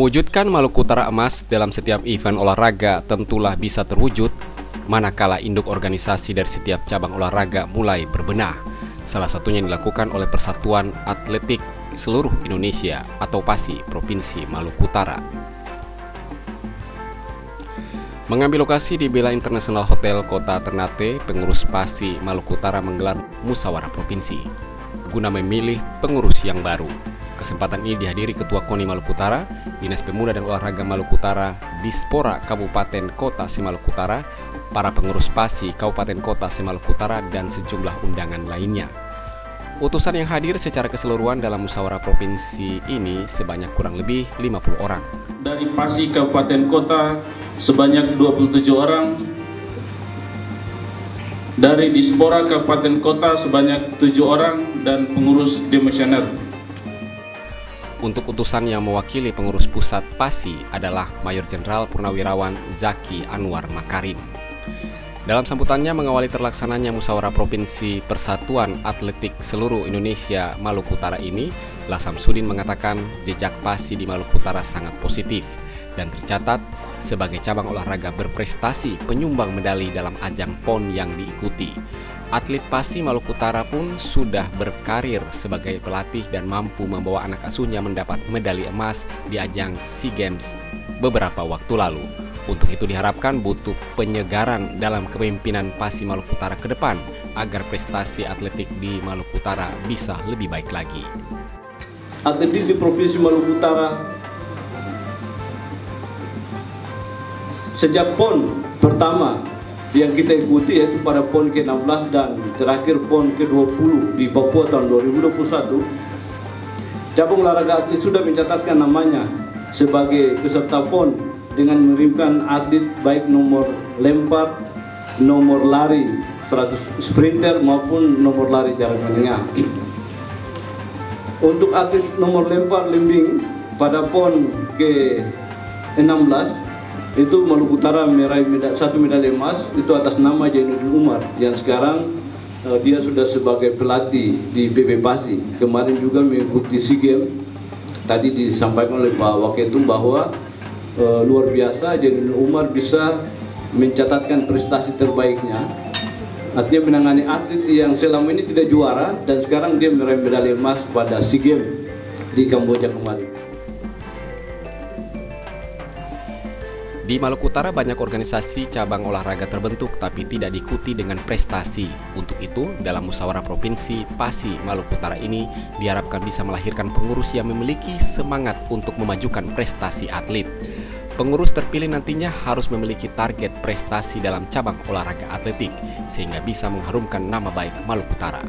Mewujudkan Maluku Utara emas dalam setiap event olahraga tentulah bisa terwujud manakala induk organisasi dari setiap cabang olahraga mulai berbenah. Salah satunya yang dilakukan oleh Persatuan Atletik Seluruh Indonesia atau PASI Provinsi Maluku Utara. Mengambil lokasi di Bela International Hotel Kota Ternate, pengurus PASI Maluku Utara menggelar musyawarah provinsi guna memilih pengurus yang baru. Kesempatan ini dihadiri Ketua KONI Maluku Utara, Dinas Pemuda dan Olahraga Maluku Utara, Dispora Kabupaten Kota Maluku Utara, para pengurus PASI Kabupaten Kota Maluku Utara, dan sejumlah undangan lainnya. Utusan yang hadir secara keseluruhan dalam musyawarah provinsi ini sebanyak kurang lebih 50 orang. Dari PASI Kabupaten Kota sebanyak 27 orang, dari Dispora Kabupaten Kota sebanyak 7 orang, dan pengurus Demosioner. Untuk utusan yang mewakili pengurus pusat PASI adalah Mayor Jenderal Purnawirawan Zaki Anwar Makarim. Dalam sambutannya mengawali terlaksananya musyawarah provinsi Persatuan Atletik Seluruh Indonesia Maluku Utara ini, Lah Samsudin mengatakan jejak PASI di Maluku Utara sangat positif dan tercatat sebagai cabang olahraga berprestasi penyumbang medali dalam ajang PON yang diikuti. Atlet PASI Maluku Utara pun sudah berkarir sebagai pelatih dan mampu membawa anak asuhnya mendapat medali emas di ajang SEA Games beberapa waktu lalu. Untuk itu diharapkan butuh penyegaran dalam kepemimpinan PASI Maluku Utara ke depan agar prestasi atletik di Maluku Utara bisa lebih baik lagi. Atletik di Provinsi Maluku Utara sejak PON pertama yang kita ikuti yaitu pada PON ke-16 dan terakhir PON ke-20 di Papua tahun 2021, cabang olahraga atlet sudah mencatatkan namanya sebagai peserta PON dengan mengirimkan atlet baik nomor lempar, nomor lari 100 sprinter maupun nomor lari jarak menengah. Untuk atlet nomor lempar limbing pada PON ke-16 itu Maluku Utara meraih satu medali emas itu atas nama Jainuddin Umar yang sekarang dia sudah sebagai pelatih di PB PASI. Kemarin juga mengikuti SEA Games. Tadi disampaikan oleh Pak Waketum bahwa luar biasa Jainuddin Umar bisa mencatatkan prestasi terbaiknya. Artinya menangani atlet yang selama ini tidak juara dan sekarang dia meraih medali emas pada SEA Games di Kamboja kemarin. Di Maluku Utara banyak organisasi cabang olahraga terbentuk tapi tidak diikuti dengan prestasi. Untuk itu, dalam musyawarah provinsi PASI Maluku Utara ini diharapkan bisa melahirkan pengurus yang memiliki semangat untuk memajukan prestasi atlet. Pengurus terpilih nantinya harus memiliki target prestasi dalam cabang olahraga atletik sehingga bisa mengharumkan nama baik Maluku Utara.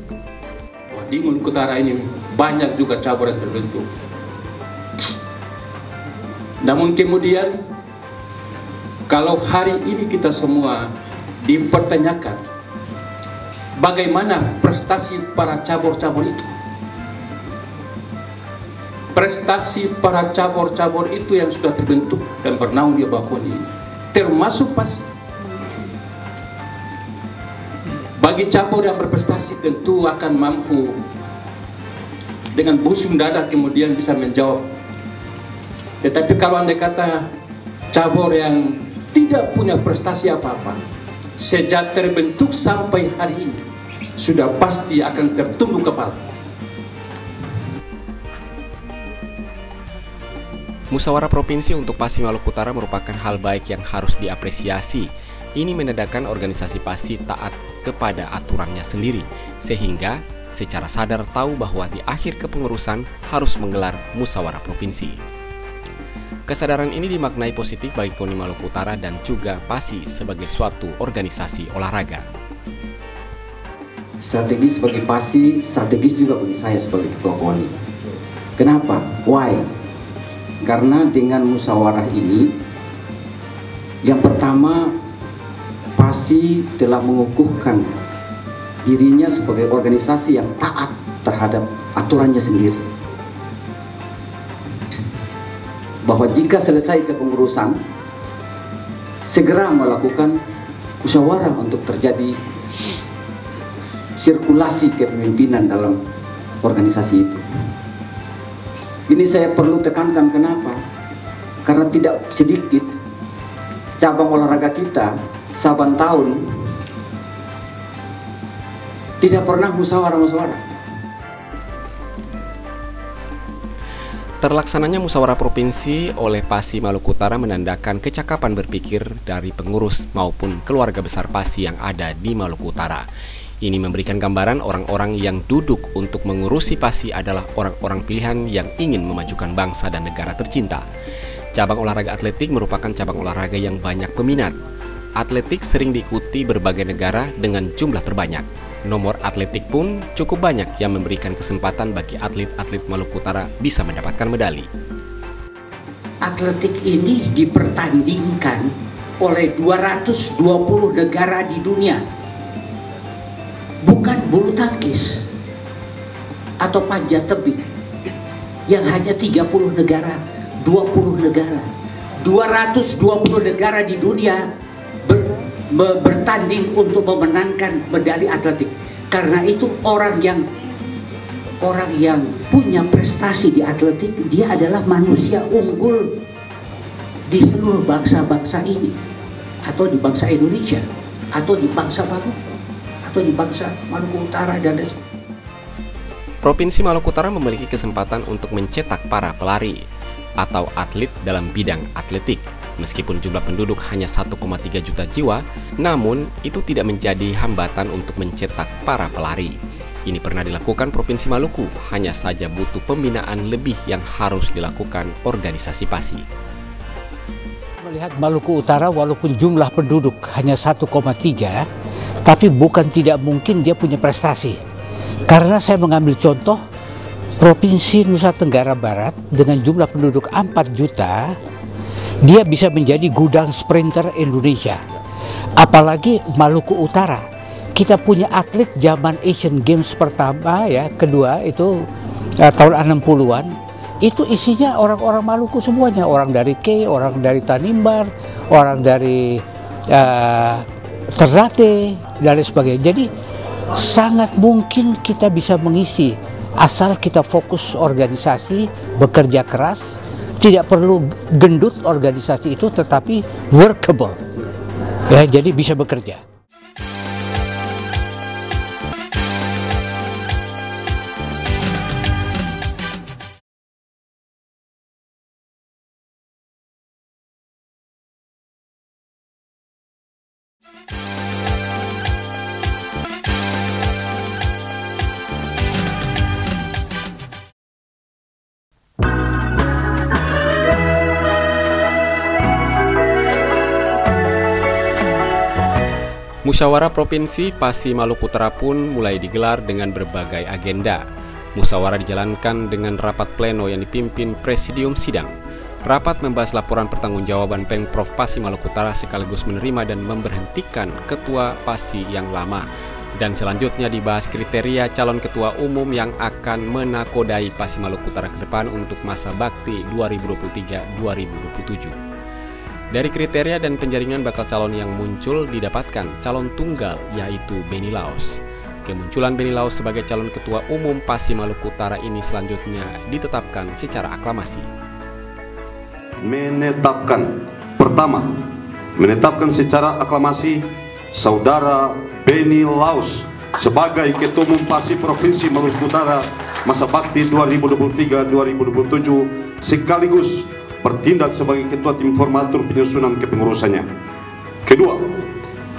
Di Maluku Utara ini banyak juga cabang yang terbentuk. Namun kemudian kalau hari ini kita semua dipertanyakan bagaimana prestasi para cabur-cabur itu, prestasi para cabur-cabur itu yang sudah terbentuk dan bernaung di bawah KONI, termasuk PASI. Bagi cabur yang berprestasi tentu akan mampu dengan busung dada kemudian bisa menjawab. Tetapi kalau andai kata cabur yang tidak punya prestasi apa-apa, sejak terbentuk sampai hari ini sudah pasti akan tertunduk kepala. Musyawarah provinsi untuk PASI Maluku Utara merupakan hal baik yang harus diapresiasi. Ini menandakan organisasi PASI taat kepada aturannya sendiri, sehingga secara sadar tahu bahwa di akhir kepengurusan harus menggelar musyawarah provinsi. Kesadaran ini dimaknai positif bagi KONI Maluku Utara dan juga PASI sebagai suatu organisasi olahraga. Strategis bagi PASI, strategis juga bagi saya sebagai ketua KONI. Kenapa? Why? Karena dengan musyawarah ini, yang pertama, PASI telah mengukuhkan dirinya sebagai organisasi yang taat terhadap aturannya sendiri. Bahwa jika selesai kepengurusan, segera melakukan musyawarah untuk terjadi sirkulasi kepemimpinan dalam organisasi itu. Ini saya perlu tekankan, kenapa? karena tidak sedikit cabang olahraga kita saban tahun tidak pernah musyawarah. Terlaksananya musyawarah provinsi oleh Pasi Maluku Utara menandakan kecakapan berpikir dari pengurus maupun keluarga besar Pasi yang ada di Maluku Utara. Ini memberikan gambaran orang-orang yang duduk untuk mengurusi Pasi adalah orang-orang pilihan yang ingin memajukan bangsa dan negara tercinta. Cabang olahraga atletik merupakan cabang olahraga yang banyak peminat. Atletik sering diikuti berbagai negara dengan jumlah terbanyak. Nomor atletik pun cukup banyak yang memberikan kesempatan bagi atlet-atlet Maluku Utara bisa mendapatkan medali. Atletik ini dipertandingkan oleh 220 negara di dunia. Bukan bulu tangkis atau panjat tebing yang hanya 30 negara, 20 negara. 220 negara di dunia bertanding untuk memenangkan medali atletik. Karena itu orang yang punya prestasi di atletik, dia adalah manusia unggul di seluruh bangsa-bangsa ini, atau di bangsa Indonesia, atau di bangsa Maluku, atau di bangsa Maluku Utara dan lain. Provinsi Maluku Utara memiliki kesempatan untuk mencetak para pelari atau atlet dalam bidang atletik. Meskipun jumlah penduduk hanya 1,3 juta jiwa, namun itu tidak menjadi hambatan untuk mencetak para pelari. Ini pernah dilakukan Provinsi Maluku, hanya saja butuh pembinaan lebih yang harus dilakukan organisasi Pasi. Melihat Maluku Utara walaupun jumlah penduduk hanya 1,3, tapi bukan tidak mungkin dia punya prestasi. Karena saya mengambil contoh Provinsi Nusa Tenggara Barat dengan jumlah penduduk 4 juta, dia bisa menjadi gudang sprinter Indonesia. Apalagi Maluku Utara, kita punya atlet zaman Asian Games pertama ya, kedua itu tahun 60-an. Itu isinya orang-orang Maluku semuanya, orang dari K, orang dari Tanimbar, orang dari Ternate dan lain sebagainya. Jadi sangat mungkin kita bisa mengisi asal kita fokus organisasi, bekerja keras. Tidak perlu gendut organisasi itu, tetapi workable. Ya, jadi bisa bekerja. Musyawarah Provinsi Pasi Maluku Utara pun mulai digelar dengan berbagai agenda. Musyawarah dijalankan dengan rapat pleno yang dipimpin Presidium Sidang. Rapat membahas laporan pertanggungjawaban Pemprov Pasi Maluku Utara sekaligus menerima dan memberhentikan Ketua Pasi yang lama. Dan selanjutnya dibahas kriteria calon Ketua Umum yang akan menakodai Pasi Maluku Utara ke depan untuk masa bakti 2023-2027. Dari kriteria dan penjaringan bakal calon yang muncul didapatkan calon tunggal yaitu Benny Laos. Kemunculan Benny Laos sebagai calon Ketua Umum Pasi Maluku Utara ini selanjutnya ditetapkan secara aklamasi. Menetapkan secara aklamasi Saudara Benny Laos sebagai Ketua Umum Pasi Provinsi Maluku Utara masa bakti 2023-2027 sekaligus bertindak sebagai Ketua Tim Formatur penyusunan kepengurusannya. Kedua,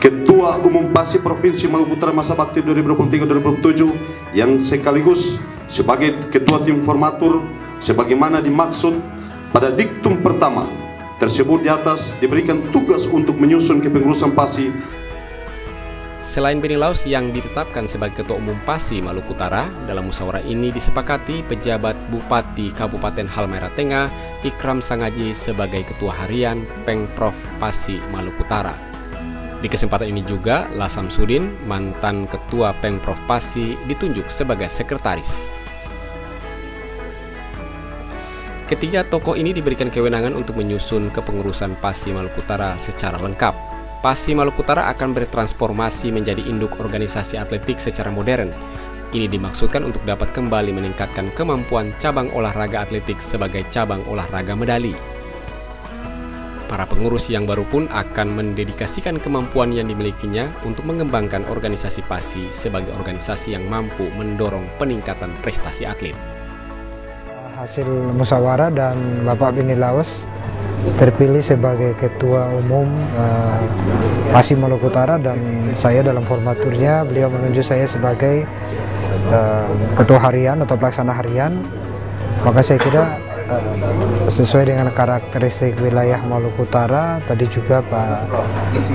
Ketua Umum Pasi Provinsi Maluku Utara masa bakti 2023-2027 yang sekaligus sebagai Ketua Tim Formatur sebagaimana dimaksud pada diktum pertama tersebut di atas diberikan tugas untuk menyusun kepengurusan Pasi. Selain Benny Laos yang ditetapkan sebagai Ketua Umum Pasi Maluku Utara, dalam musyawarah ini disepakati pejabat Bupati Kabupaten Halmahera Tengah Ikram Sangaji sebagai Ketua Harian Pemprov Pasi Maluku Utara. Di kesempatan ini juga Lasam Sudin, mantan Ketua Pemprov Pasi, ditunjuk sebagai Sekretaris. Ketiga tokoh ini diberikan kewenangan untuk menyusun kepengurusan Pasi Maluku Utara secara lengkap. Pasi Maluku Utara akan bertransformasi menjadi induk organisasi atletik secara modern. Ini dimaksudkan untuk dapat kembali meningkatkan kemampuan cabang olahraga atletik sebagai cabang olahraga medali. para pengurus yang baru pun akan mendedikasikan kemampuan yang dimilikinya untuk mengembangkan organisasi PASI sebagai organisasi yang mampu mendorong peningkatan prestasi atlet. Hasil musyawarah dan Bapak Beni Laos terpilih sebagai Ketua Umum PASI Maluku Utara, dan saya dalam formaturnya beliau menunjuk saya sebagai Ketua Harian atau Pelaksana Harian. Maka saya kira sesuai dengan karakteristik wilayah Maluku Utara, tadi juga Pak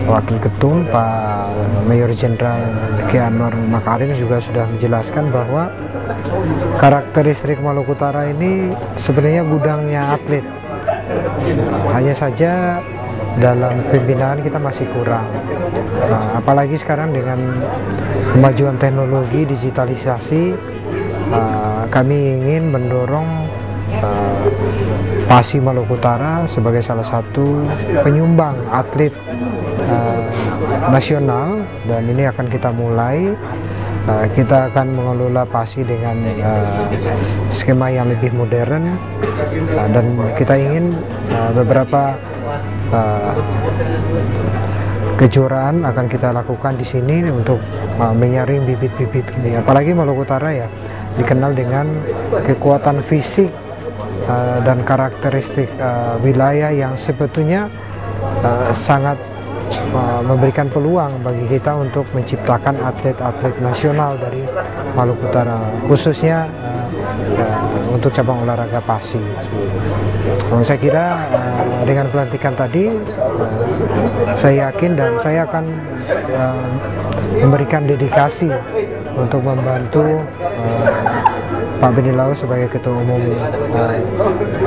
Wakil Ketum, Pak Mayor Jenderal Zaki Anwar Makarim juga sudah menjelaskan bahwa karakteristik Maluku Utara ini sebenarnya gudangnya atlet. Hanya saja dalam pembinaan kita masih kurang. Apalagi sekarang dengan kemajuan teknologi digitalisasi, kami ingin mendorong PASI Maluku Utara sebagai salah satu penyumbang atlet nasional, dan ini akan kita mulai. Kita akan mengelola PASI dengan skema yang lebih modern, dan kita ingin beberapa kejuaraan akan kita lakukan di sini untuk menyaring bibit-bibit ini. Apalagi Maluku Utara ya dikenal dengan kekuatan fisik dan karakteristik wilayah yang sebetulnya sangat memberikan peluang bagi kita untuk menciptakan atlet-atlet nasional dari Maluku Utara, khususnya untuk cabang olahraga PASI. Saya kira dengan pelantikan tadi, saya yakin dan saya akan memberikan dedikasi untuk membantu Pak Beni Laos sebagai Ketua Umum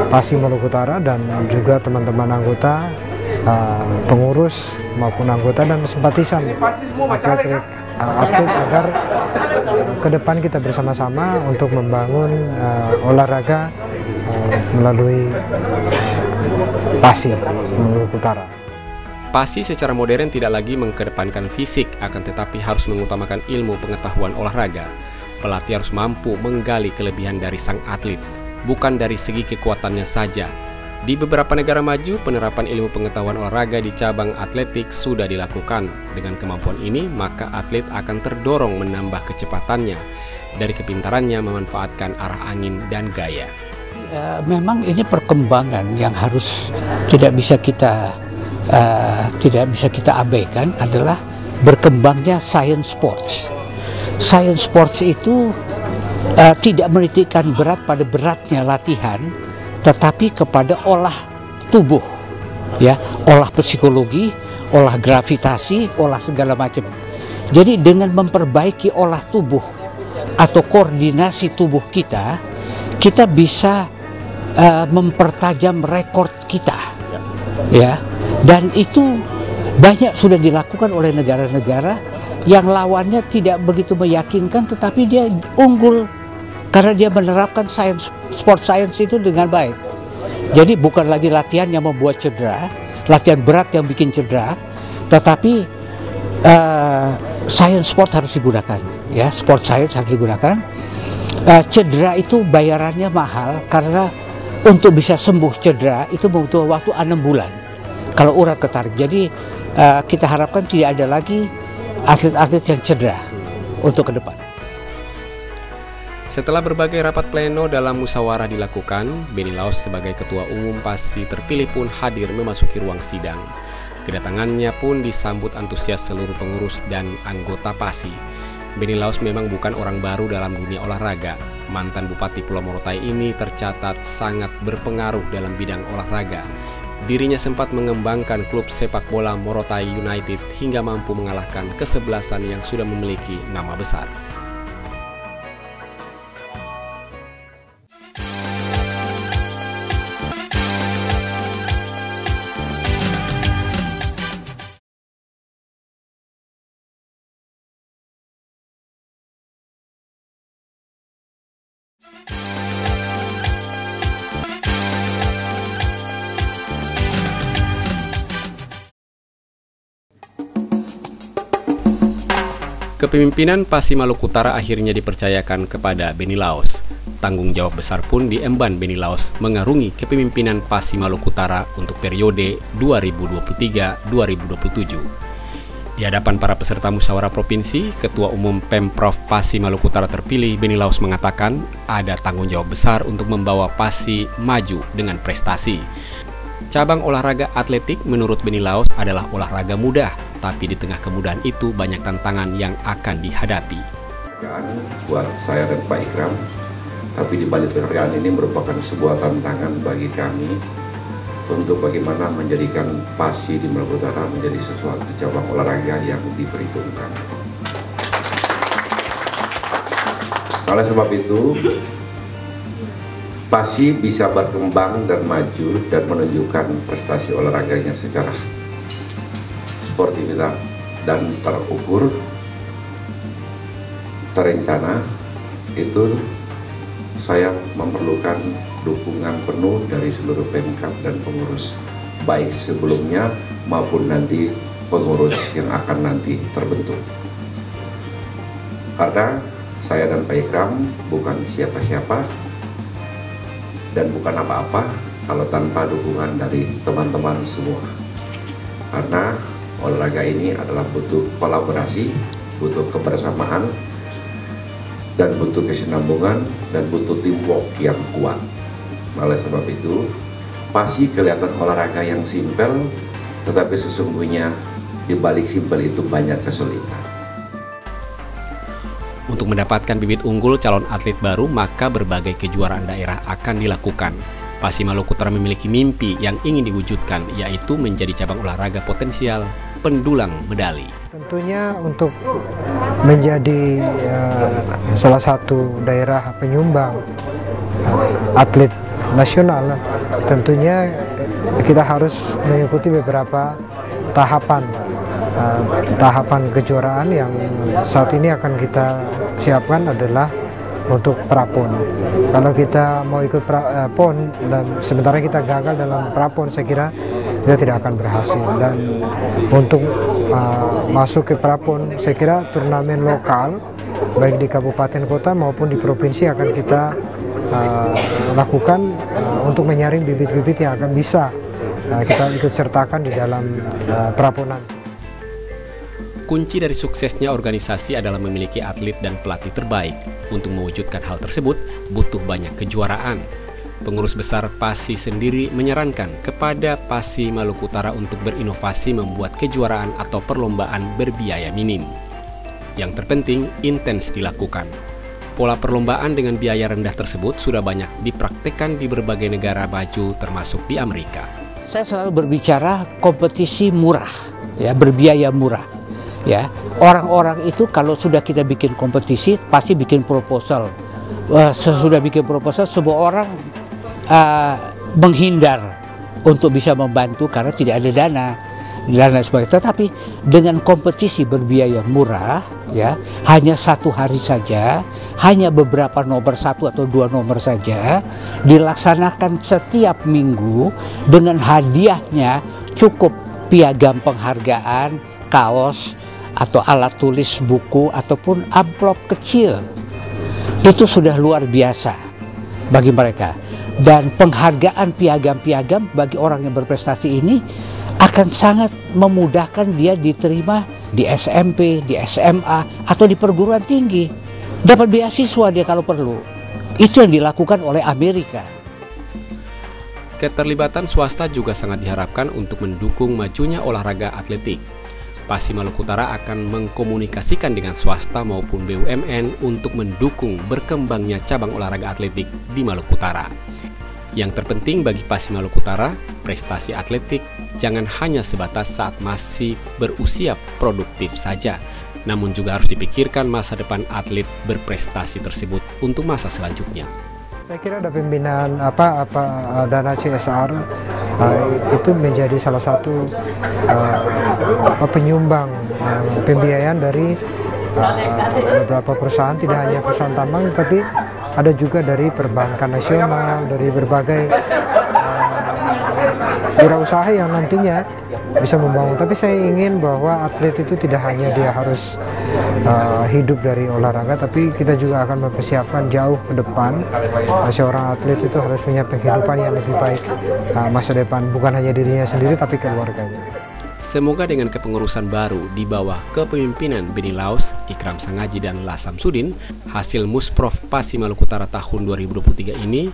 PASI Maluku Utara, dan juga teman-teman anggota, pengurus maupun anggota dan simpatisan atlet agar ke depan kita bersama-sama untuk membangun olahraga melalui PASI Maluku Utara. PASI secara modern tidak lagi mengedepankan fisik, akan tetapi harus mengutamakan ilmu pengetahuan olahraga. Pelatih harus mampu menggali kelebihan dari sang atlet, bukan dari segi kekuatannya saja. Di beberapa negara maju, penerapan ilmu pengetahuan olahraga di cabang atletik sudah dilakukan. Dengan kemampuan ini, maka atlet akan terdorong menambah kecepatannya dari kepintarannya memanfaatkan arah angin dan gaya. Memang ini perkembangan yang harus tidak bisa kita abaikan adalah berkembangnya science sports. Science sports itu tidak menitikkan berat pada beratnya latihan, tetapi kepada olah tubuh, ya, olah psikologi, olah gravitasi, olah segala macam. Jadi dengan memperbaiki olah tubuh atau koordinasi tubuh kita bisa mempertajam rekor kita, ya. Dan itu banyak sudah dilakukan oleh negara-negara yang lawannya tidak begitu meyakinkan, tetapi dia unggul karena dia menerapkan sport science itu dengan baik. Jadi bukan lagi latihan yang membuat cedera, latihan berat yang bikin cedera, tetapi science sport harus digunakan, ya, sport science harus digunakan. Cedera itu bayarannya mahal, karena untuk bisa sembuh cedera itu butuh waktu 6 bulan kalau urat ketarik. Jadi kita harapkan tidak ada lagi atlet-atlet yang cedera untuk ke depan. Setelah berbagai rapat pleno dalam musyawarah dilakukan, Beni Laos sebagai Ketua Umum PASI terpilih pun hadir memasuki ruang sidang. Kedatangannya pun disambut antusias seluruh pengurus dan anggota PASI. Beni Laos memang bukan orang baru dalam dunia olahraga. Mantan Bupati Pulau Morotai ini tercatat sangat berpengaruh dalam bidang olahraga. Dirinya sempat mengembangkan klub sepak bola Morotai United hingga mampu mengalahkan kesebelasan yang sudah memiliki nama besar. Kepemimpinan PASI Maluku Utara akhirnya dipercayakan kepada Beni Laos. tanggung jawab besar pun diemban Beni Laos mengarungi kepemimpinan PASI Maluku Utara untuk periode 2023-2027. Di hadapan para peserta musyawarah provinsi, Ketua Umum Pemprov PASI Maluku Utara terpilih Beni Laos mengatakan ada tanggung jawab besar untuk membawa PASI maju dengan prestasi. Cabang olahraga atletik menurut Beni Laos adalah olahraga mudah, tapi di tengah kemudahan itu banyak tantangan yang akan dihadapi. Buat saya dan Pak Ikram, tapi di balik penghargaan ini merupakan sebuah tantangan bagi kami untuk bagaimana menjadikan PASI di Maluku Utara menjadi sesuatu cabang olahraga yang diperhitungkan. Oleh sebab itu, PASI bisa berkembang dan maju dan menunjukkan prestasi olahraganya secara sportivitas dan terukur, terencana. Itu saya memerlukan dukungan penuh dari seluruh Pemkab dan pengurus, baik sebelumnya maupun nanti pengurus yang akan nanti terbentuk. Karena saya dan Pak Ikram bukan siapa-siapa dan bukan apa-apa kalau tanpa dukungan dari teman-teman semua. Karena olahraga ini adalah butuh kolaborasi, butuh kebersamaan, dan butuh kesinambungan, dan butuh teamwork yang kuat. Oleh sebab itu, PASI kelihatan olahraga yang simpel, tetapi sesungguhnya di balik simpel itu banyak kesulitan. Untuk mendapatkan bibit unggul calon atlet baru, maka berbagai kejuaraan daerah akan dilakukan. PASI Maluku Utara memiliki mimpi yang ingin diwujudkan, yaitu menjadi cabang olahraga potensial pendulang medali. Tentunya untuk menjadi salah satu daerah penyumbang atlet nasional, tentunya kita harus mengikuti beberapa tahapan kejuaraan yang saat ini akan kita siapkan adalah untuk prapon. Kalau kita mau ikut pon dan sementara kita gagal dalam prapon, saya kira kita tidak akan berhasil. Dan untuk masuk ke prapon, saya kira turnamen lokal baik di kabupaten kota maupun di provinsi akan kita lakukan untuk menyaring bibit-bibit yang akan bisa kita ikut sertakan di dalam praponan. Kunci dari suksesnya organisasi adalah memiliki atlet dan pelatih terbaik. Untuk mewujudkan hal tersebut, butuh banyak kejuaraan. Pengurus besar PASI sendiri menyarankan kepada PASI Maluku Utara untuk berinovasi membuat kejuaraan atau perlombaan berbiaya minim. Yang terpenting, intens dilakukan. Pola perlombaan dengan biaya rendah tersebut sudah banyak dipraktekkan di berbagai negara maju termasuk di Amerika. Saya selalu berbicara kompetisi murah, ya, berbiaya murah. Ya, orang-orang itu kalau sudah kita bikin kompetisi pasti bikin proposal. Sesudah bikin proposal, semua orang menghindar untuk bisa membantu karena tidak ada dana sebagainya. Tetapi dengan kompetisi berbiaya murah, ya, hanya satu hari saja, hanya beberapa nomor, satu atau dua nomor saja, dilaksanakan setiap minggu dengan hadiahnya cukup piagam penghargaan, kaos, atau alat tulis, buku, ataupun amplop kecil. Itu sudah luar biasa bagi mereka. Dan penghargaan piagam-piagam bagi orang yang berprestasi ini akan sangat memudahkan dia diterima di SMP, di SMA, atau di perguruan tinggi. Dapat beasiswa dia kalau perlu. Itu yang dilakukan oleh Amerika. Keterlibatan swasta juga sangat diharapkan untuk mendukung majunya olahraga atletik. PASI Maluku Utara akan mengkomunikasikan dengan swasta maupun BUMN untuk mendukung berkembangnya cabang olahraga atletik di Maluku Utara. Yang terpenting bagi PASI Maluku Utara, prestasi atletik jangan hanya sebatas saat masih berusia produktif saja, namun juga harus dipikirkan masa depan atlet berprestasi tersebut untuk masa selanjutnya. Saya kira ada pembinaan dana CSR itu menjadi salah satu penyumbang pembiayaan dari beberapa perusahaan, tidak hanya perusahaan tambang, tapi ada juga dari perbankan nasional, dari berbagai wirausaha yang nantinya bisa membangun. Tapi saya ingin bahwa atlet itu tidak hanya dia harus hidup dari olahraga, tapi kita juga akan mempersiapkan jauh ke depan. Seorang atlet itu harus punya penghidupan yang lebih baik masa depan, bukan hanya dirinya sendiri tapi keluarganya. Semoga dengan kepengurusan baru di bawah kepemimpinan Beni Laos, Ikram Sangaji, dan La Samsudin, hasil Musprof PASI Maluku Utara tahun 2023 ini,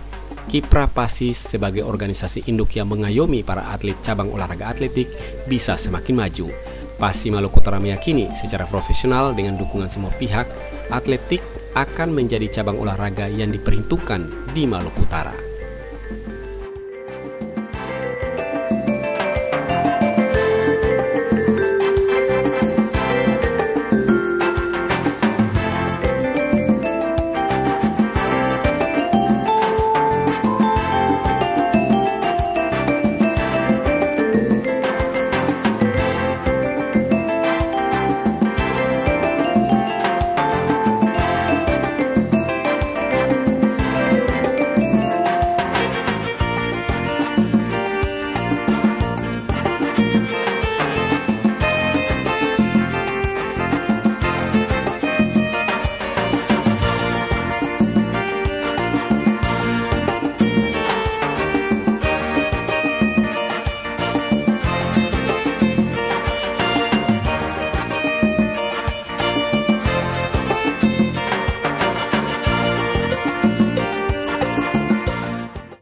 kiprah PASI sebagai organisasi induk yang mengayomi para atlet cabang olahraga atletik bisa semakin maju. PASI Maluku Utara meyakini secara profesional dengan dukungan semua pihak, atletik akan menjadi cabang olahraga yang diperhitungkan di Maluku Utara.